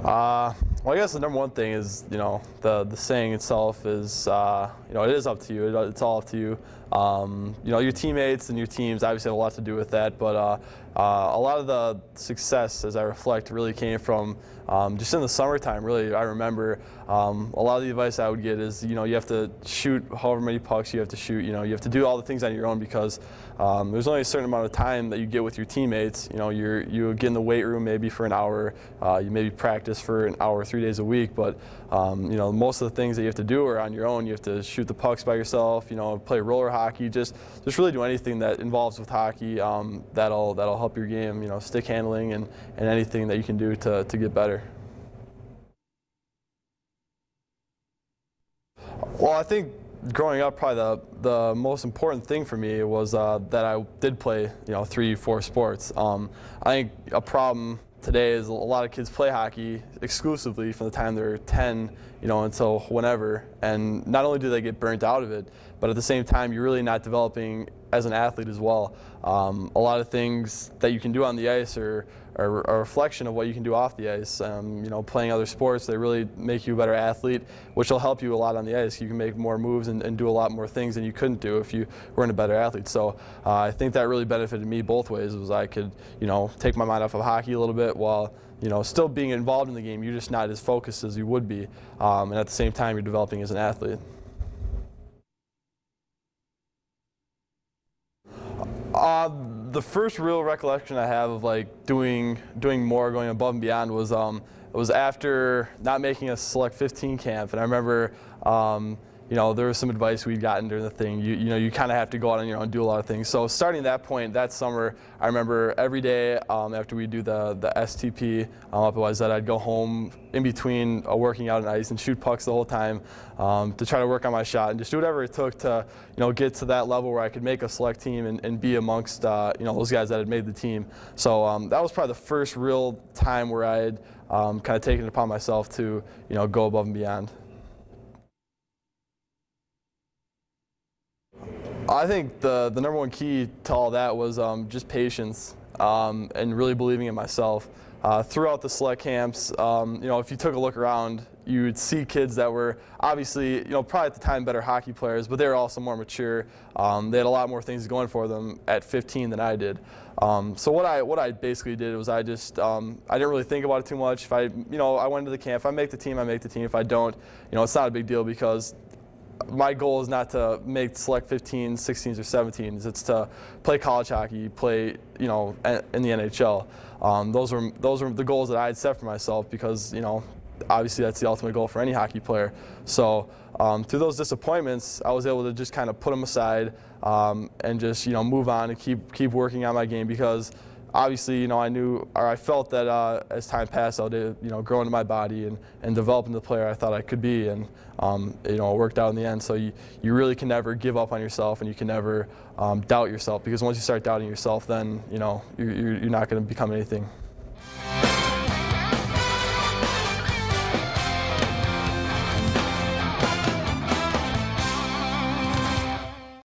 Well, I guess the number one thing is, the saying itself is, it is up to you. It's all up to you. Your teammates and your teams obviously have a lot to do with that, but a lot of the success, as I reflect, really came from just in the summertime. Really, I remember a lot of the advice I would get is, you have to shoot however many pucks you have to shoot. You have to do all the things on your own because there's only a certain amount of time that you get with your teammates. You get in the weight room maybe for an hour. You maybe practice for an hour 3 days a week, but most of the things that you have to do are on your own. You have to shoot the pucks by yourself. Play roller hockey. Just really do anything that involves with hockey. That'll help your game. Stick handling and anything that you can do to get better. Well, I think growing up, probably the most important thing for me was that I did play 3-4 sports. I think a problem today is a lot of kids play hockey exclusively from the time they're 10, until whenever, and not only do they get burnt out of it, but at the same time you're really not developing as an athlete as well. A lot of things that you can do on the ice are a reflection of what you can do off the ice. Playing other sports, they really make you a better athlete, which will help you a lot on the ice. You can make more moves and do a lot more things than you couldn't do if you weren't a better athlete. So I think that really benefited me both ways. Was I could, take my mind off of hockey a little bit while, still being involved in the game. You're just not as focused as you would be, and at the same time you're developing as an athlete. The first real recollection I have of doing more, going above and beyond was it was after not making a Select 15 camp, and I remember there was some advice we'd gotten during the thing. You kind of have to go out on your own and do a lot of things. So starting that point, that summer, I remember every day after we do the STP up at YZ, I'd go home in between working out on ice and shoot pucks the whole time to try to work on my shot and just do whatever it took to get to that level where I could make a select team and be amongst those guys that had made the team. So that was probably the first real time where I had kind of taken it upon myself to go above and beyond. I think the number one key to all that was just patience and really believing in myself. Throughout the select camps, if you took a look around, you would see kids that were obviously, probably at the time better hockey players, but they were also more mature. They had a lot more things going for them at 15 than I did. So what I basically did was I didn't really think about it too much. If I went to the camp, if I make the team, I make the team. If I don't, it's not a big deal because my goal is not to make Select 15s, 16s, or 17s. It's to play college hockey, play, in the NHL. Those were the goals that I had set for myself because, obviously that's the ultimate goal for any hockey player. So through those disappointments, I was able to just kind of put them aside and just, move on and keep working on my game because obviously, I felt that as time passed, I would, grow into my body and develop into the player I thought I could be, and it worked out in the end. So you really can never give up on yourself, and you can never doubt yourself, because once you start doubting yourself, then you're not going to become anything.